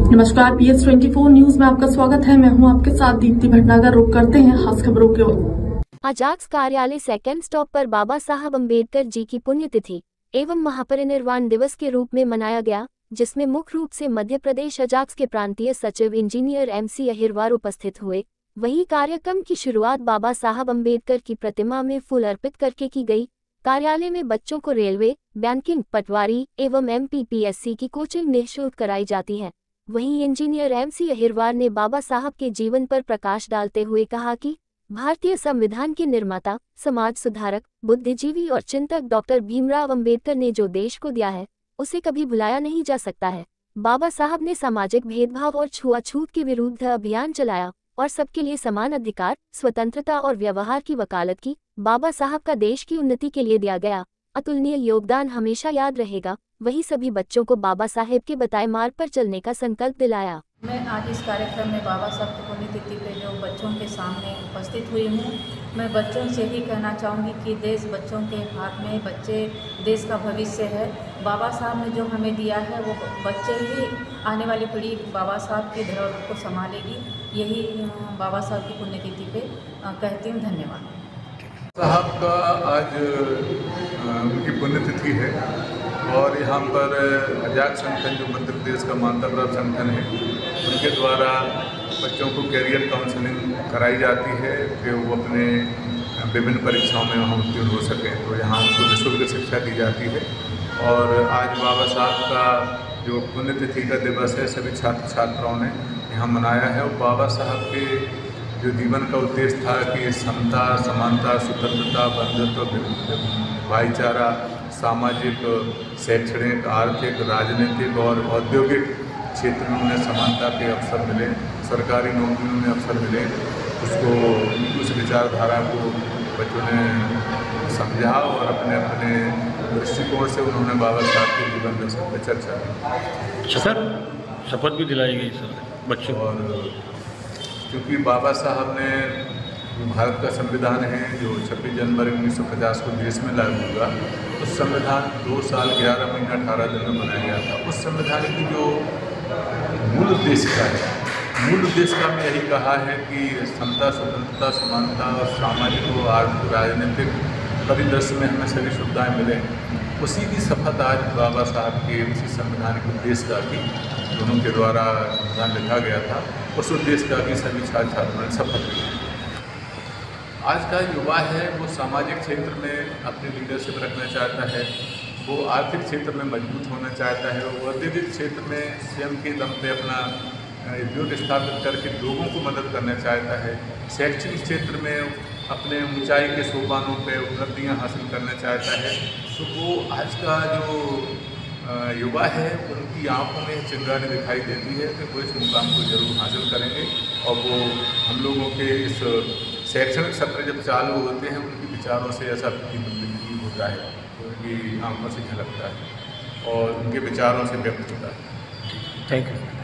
नमस्कार, PS24 news में आपका स्वागत है। मैं हूं आपके साथ दीप्ति भटनागर। रुक करते हैं खास खबरों की ओर। अजाक्स कार्यालय सेकेंड स्टॉप पर बाबा साहब अम्बेडकर जी की पुण्यतिथि एवं महापरिनिर्वाण दिवस के रूप में मनाया गया, जिसमें मुख्य रूप से मध्य प्रदेश अजाक्स के प्रांतीय सचिव इंजीनियर MC अहिरवार उपस्थित हुए। वहीं कार्यक्रम की शुरुआत बाबा साहब अम्बेडकर की प्रतिमा में फूल अर्पित करके की गई। कार्यालय में बच्चों को रेलवे, बैंकिंग, पटवारी एवं MPPSC की कोचिंग निःशुल्क कराई जाती है। वहीं इंजीनियर MC अहिरवार ने बाबा साहब के जीवन पर प्रकाश डालते हुए कहा कि भारतीय संविधान के निर्माता, समाज सुधारक, बुद्धिजीवी और चिंतक डॉक्टर भीमराव अंबेडकर ने जो देश को दिया है, उसे कभी भुलाया नहीं जा सकता है। बाबा साहब ने सामाजिक भेदभाव और छुआछूत के विरुद्ध अभियान चलाया और सबके लिए समान अधिकार, स्वतंत्रता और व्यवहार की वकालत की। बाबा साहब का देश की उन्नति के लिए दिया गया अतुलनीय योगदान हमेशा याद रहेगा। वहीं सभी बच्चों को बाबा साहेब के बताए मार्ग पर चलने का संकल्प दिलाया। मैं आज इस कार्यक्रम में बाबा साहब की पुण्यतिथि पे जो बच्चों के सामने उपस्थित हुई हूँ, मैं बच्चों से ही कहना चाहूँगी कि देश बच्चों के हाथ में, बच्चे देश का भविष्य है। बाबा साहब ने जो हमें दिया है वो बच्चे ही आने वाली पीढ़ी बाबा साहब की धरोहर को संभालेगी। यही बाबा साहब की पुण्यतिथि पे कहती हूँ। धन्यवाद। साहब का आज उनकी पुण्यतिथि है और यहाँ पर अजाक्स संगठन जो मध्य प्रदेश का मान्यता प्राप्त संगठन है, उनके द्वारा बच्चों को कैरियर काउंसलिंग कराई जाती है कि वो अपने विभिन्न परीक्षाओं में वहाँ उत्तीर्ण हो सकें। तो यहाँ उनको निःशुल्क शिक्षा दी जाती है। और आज बाबा साहब का जो पुण्यतिथि का दिवस है, सभी छात्र छात्राओं ने यहाँ मनाया है। और बाबा साहब के जो जीवन का उद्देश्य था कि समता, समानता, स्वतंत्रता, बंधुत्व, भाईचारा, सामाजिक, शैक्षणिक, आर्थिक, राजनीतिक और औद्योगिक क्षेत्र में उन्हें समानता के अवसर मिले, सरकारी नौकरियों में अवसर मिले, उसको उस विचारधारा को बच्चों ने समझा और अपने अपने दृष्टिकोण से उन्होंने बाबा साहब के जीवन दर्शन पर चर्चा की। सर, शपथ भी दिलाई गई सर बच्चों को। और क्योंकि बाबा साहब ने भारत का संविधान है जो 26 जनवरी 1950 को देश में लागू हुआ, उस संविधान 2 साल 11 महीना 18 दिन में बनाया गया था। उस संविधान की जो मूल उद्देश्य का है, मूल उद्देश्य का में यही कहा है कि समता, स्वतंत्रता, समानता और सामाजिक व आर्थिक, राजनीतिक परिदृश्य में हमें सभी सुविधाएँ मिलें। उसी की शपथ आज बाबा साहब के उसी संविधान के उद्देश्य का की, दोनों के द्वारा संविधान लिखा गया था, उस उद्देश्य का भी सभी छात्र छात्राओं ने शपथ ली। आज का युवा है वो सामाजिक क्षेत्र में अपनी लीडरशिप रखना चाहता है, वो आर्थिक क्षेत्र में मजबूत होना चाहता है, वो औद्योगिक क्षेत्र में स्वयं के दम पे अपना उद्योग स्थापित करके लोगों को मदद करना चाहता है, शैक्षणिक क्षेत्र में अपने ऊंचाई के सोपानों पे उपलब्धियां हासिल करना चाहता है। तो वो आज का जो युवा है उनकी आंखों में चिंगारी दिखाई देती है कि वो इस मुकाम को जरूर हासिल करेंगे। और वो हम लोगों के इस शैक्षणिक सत्र जब चालू होते हैं, उनके विचारों से ऐसा प्रतिबिंबित होता है, उनकी आंखों से झलकता है और उनके विचारों से व्यक्त होता है। Thank you.